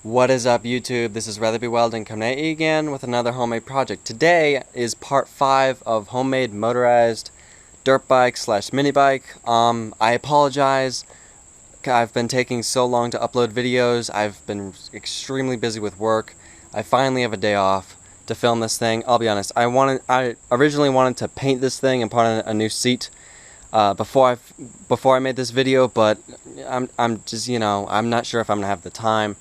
What is up, YouTube? This is Weatherby Welding coming at you again with another homemade project. Today is part 5 of homemade motorized dirt bike slash mini bike. I apologize. I've been taking so long to upload videos. I've been extremely busy with work. I finally have a day off to film this thing. I'll be honest. I originally wanted to paint this thing and put on a new seat before I made this video, but I'm just, I'm not sure if I'm gonna have the time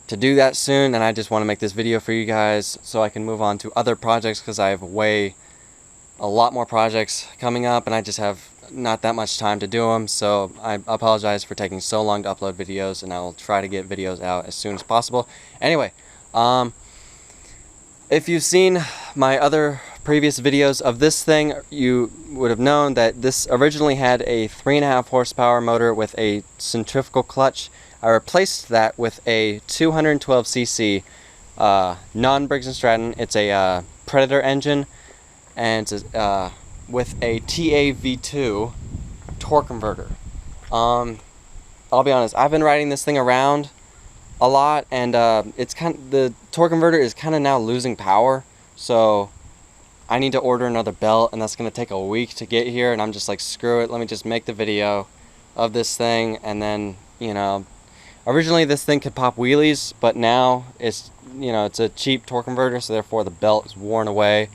to do that soon, and I just want to make this video for you guys so I can move on to other projects, because I have a lot more projects coming up and I just have not that much time to do them. So I apologize for taking so long to upload videos, and I will try to get videos out as soon as possible. Anyway, if you've seen my other previous videos of this thing, you would have known that this originally had a 3.5 horsepower motor with a centrifugal clutch. I replaced that with a 212cc non-Briggs & Stratton. It's a Predator engine, and it's with a TA-V2 torque converter. I'll be honest, I've been riding this thing around a lot, and the torque converter is kind of now losing power, so I need to order another belt, and that's going to take a week to get here, and I'm just like, screw it, let me just make the video of this thing. And then, originally this thing could pop wheelies, but now it's a cheap torque converter, so therefore the belt is worn away,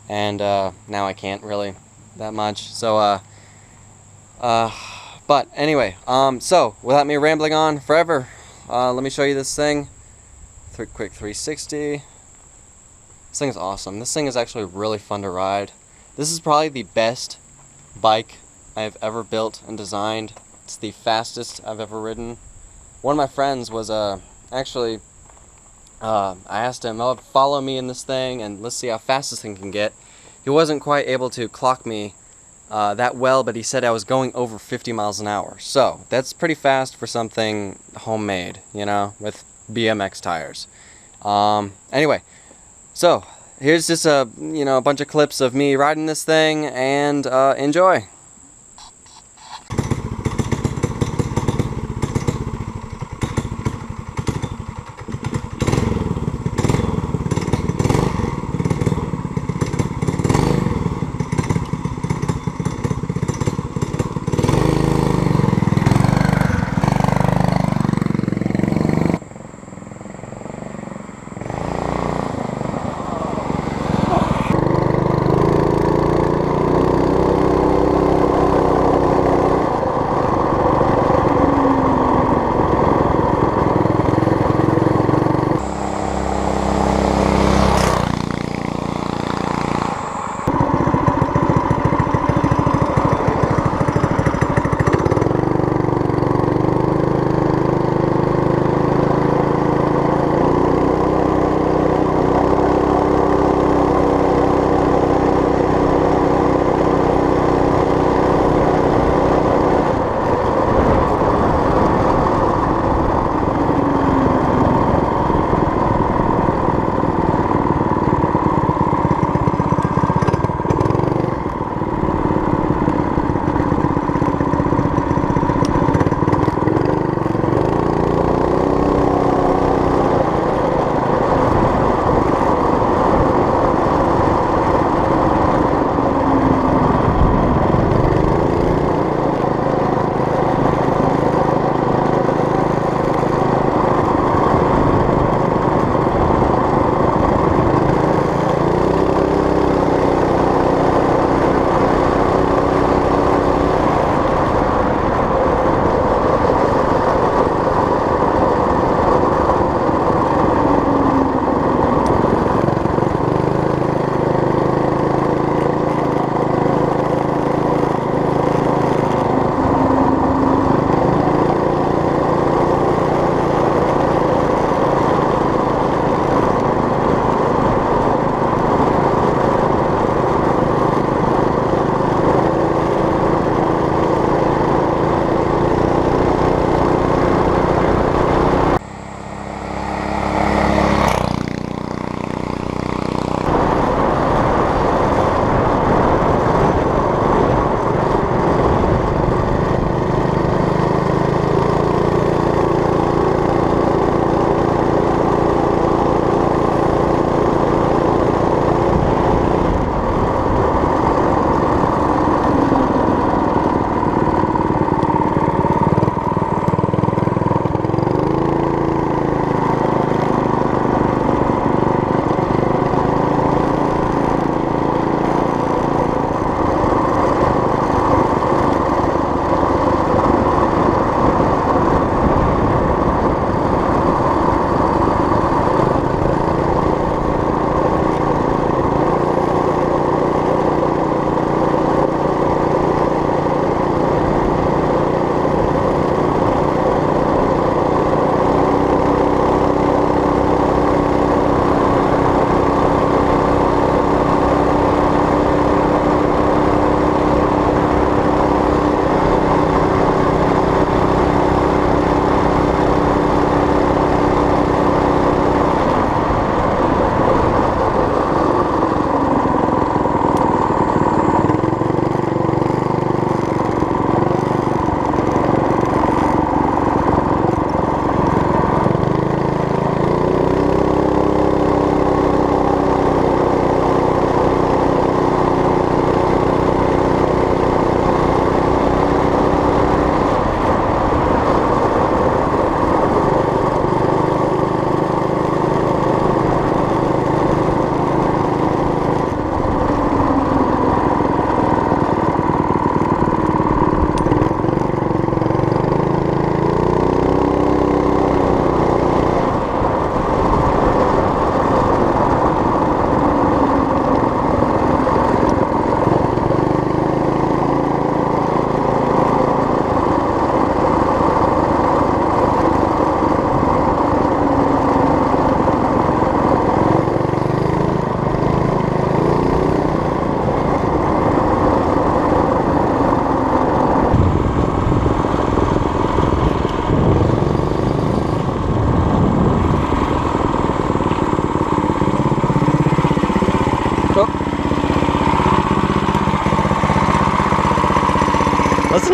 and now I can't really that much. So but anyway, so without me rambling on forever, let me show you this thing. Quick 360. This thing is awesome. This thing is actually really fun to ride. This is probably the best bike I've ever built and designed. It's the fastest I've ever ridden. One of my friends was I asked him, "Oh, follow me in this thing and let's see how fast this thing can get." He wasn't quite able to clock me that well, but he said I was going over 50 miles an hour. So that's pretty fast for something homemade, with BMX tires. Anyway, so here's just a bunch of clips of me riding this thing, and enjoy.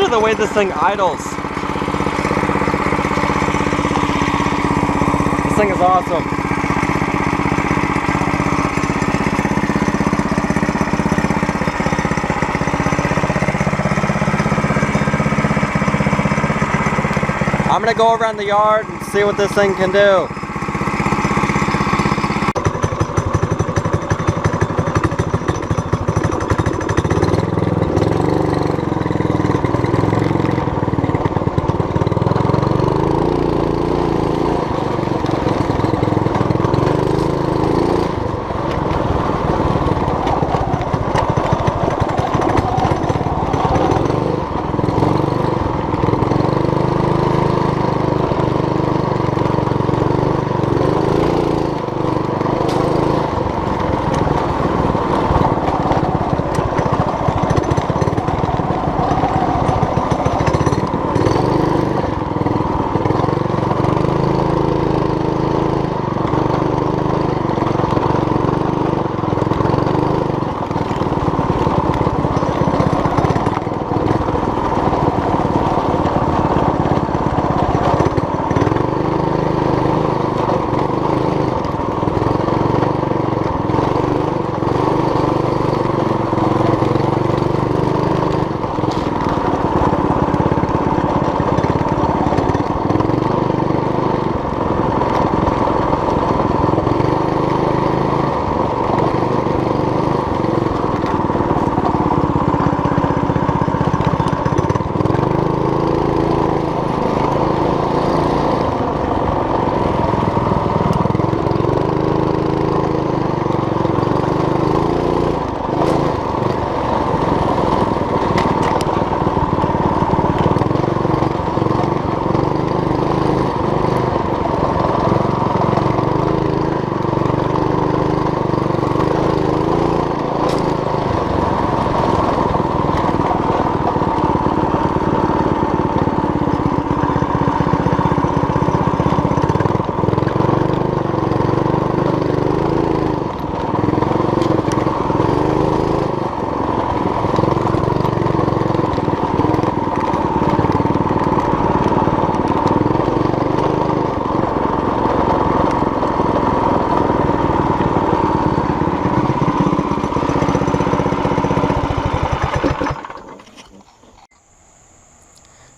at the way this thing idles. This thing is awesome. I'm gonna go around the yard and see what this thing can do.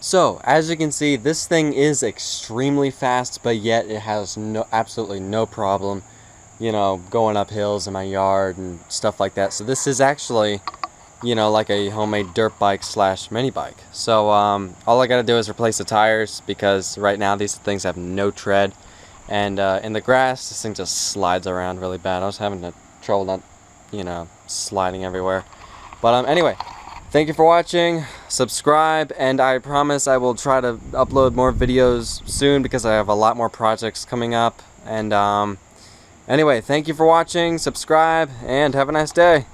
So, as you can see, this thing is extremely fast, but yet it has absolutely no problem, you know, going up hills in my yard and stuff like that. So this is actually, you know, like a homemade dirt bike slash mini bike. So all I gotta do is replace the tires, because right now these things have no tread. And in the grass, this thing just slides around really bad. I was having trouble not, you know, sliding everywhere. But anyway. Thank you for watching, subscribe, and I promise I will try to upload more videos soon because I have a lot more projects coming up. And anyway, thank you for watching, subscribe, and have a nice day.